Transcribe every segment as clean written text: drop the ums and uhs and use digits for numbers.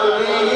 اللہ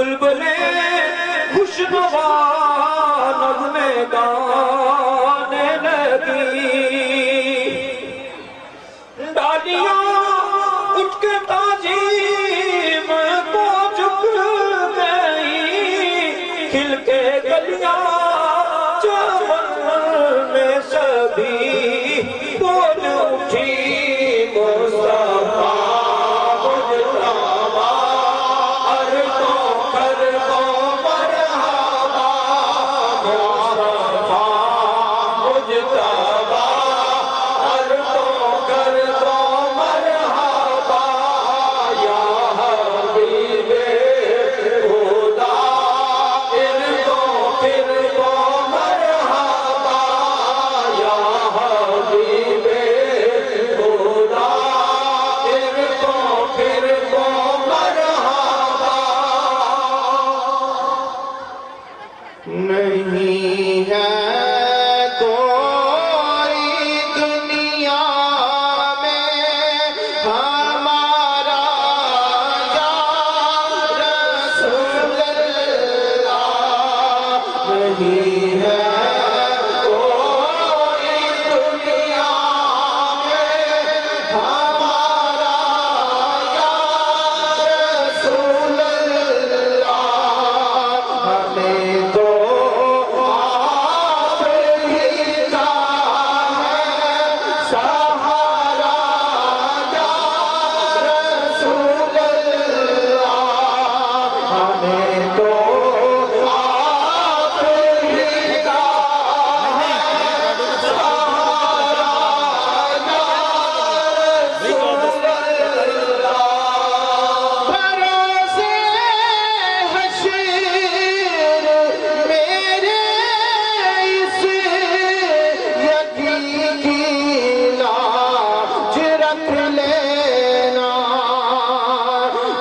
بلبلیں خوشنوا نغمے گانے لگی، ڈالیاں اٹھ کے تعظیم کو جھک گئی، کھل کے گلیاں چمن میں سبھی بول اٹھی مصطفیٰ مجتبیٰ، عرضوں کروں مرحبا مصطفیٰ مجتبیٰ، عرضوں کروں مرحبا یا حبیب خدا، عرضوں کروں مرحبا یا حبیب خدا، عرضوں کروں مرحبا۔ نہیں ہے کوئی دنیا میں ہمارا یا رسول اللہ، نہیں ہے کوئی دنیا میں ہمارا یا رسول اللہ، ہمیں تو آپ ہی کا ہے سہارا یا رسول اللہ، ہمیں تو آپ ہی کا ہے سہارا یا رسول اللہ۔ بروز حشر میرے اس یقین کی لاج رکھ لینا،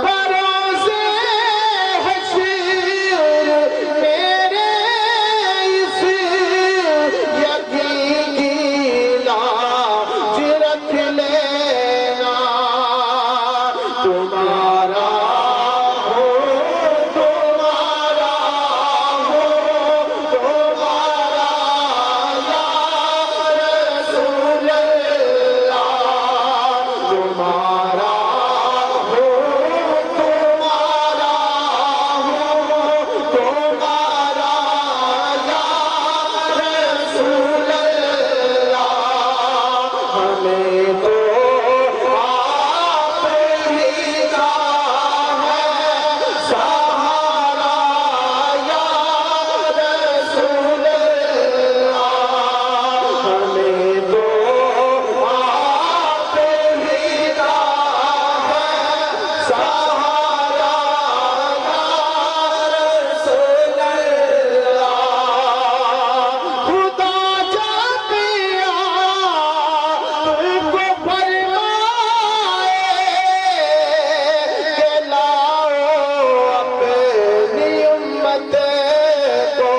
بروز حشر میرے اس یقین کی لاج رکھ لینا، تمہارا ہو تمہارا ہو تمہارا یا رسول اللہ، تمہارا ہو تمہارا ہو تمہارا یا رسول اللہ، ہمیں تو آپ ہی کا ہے سہارا یا رسول اللہ، ہمیں تو آپ ہی کا ہے سہارا یا رسول اللہ۔ خدا جب آپ کو فرمائے کہ لاؤ اپنی امت کو،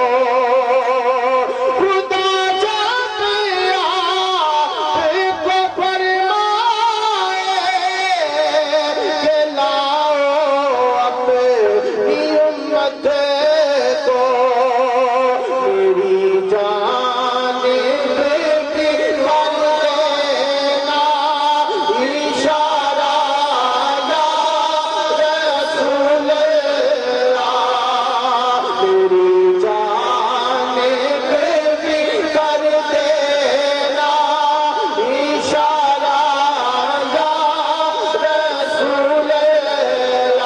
خدا جب آپ کو فرمائے کہ لاؤ اپنی امت کو، میری جانب بھی کر دینا اشارہ یا رسول اللہ، میری جانب بھی کر دینا اشارہ یا رسول اللہ،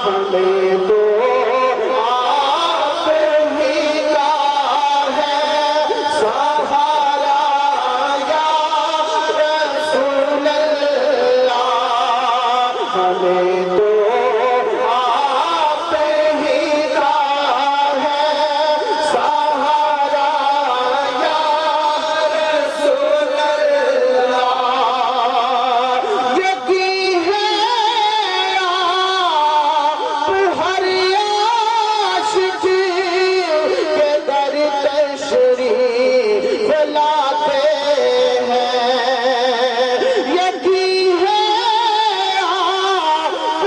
ہمیں تو آپ ہی کا ہے سہارا یا رسول اللہ، ہمیں تو آپ ہی کا ہے سہارا یا رسول اللہ۔ یقین ہے آپ ہر عاشق کے در تشریف لاتے ہیں، یقین ہے آپ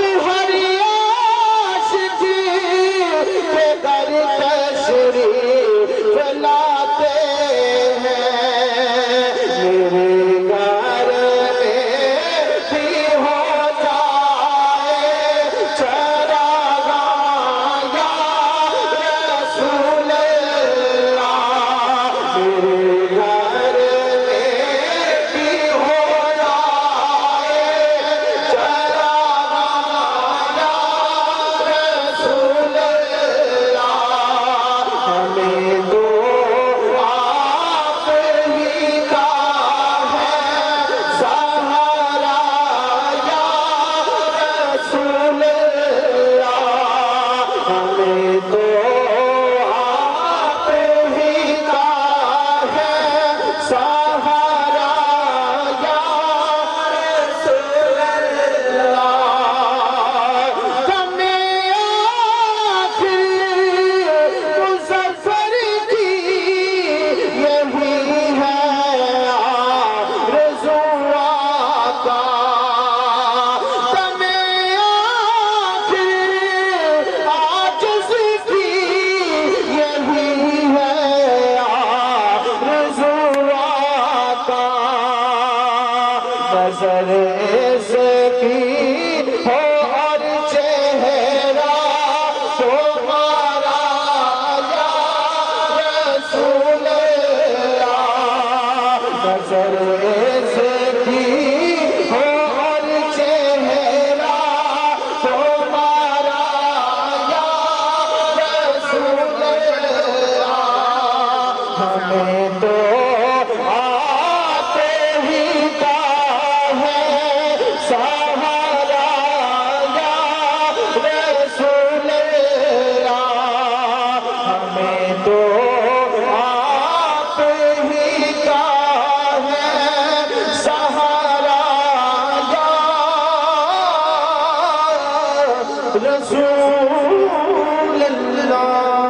رسول اللہ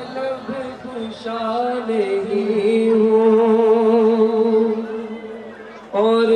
لب کشا نہیں ہوں اور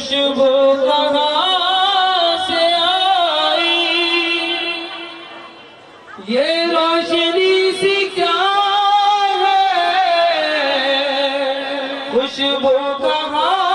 خوشبو کہاں سے آئی یہ روشنی سی کیا ہے خوشبو کہاں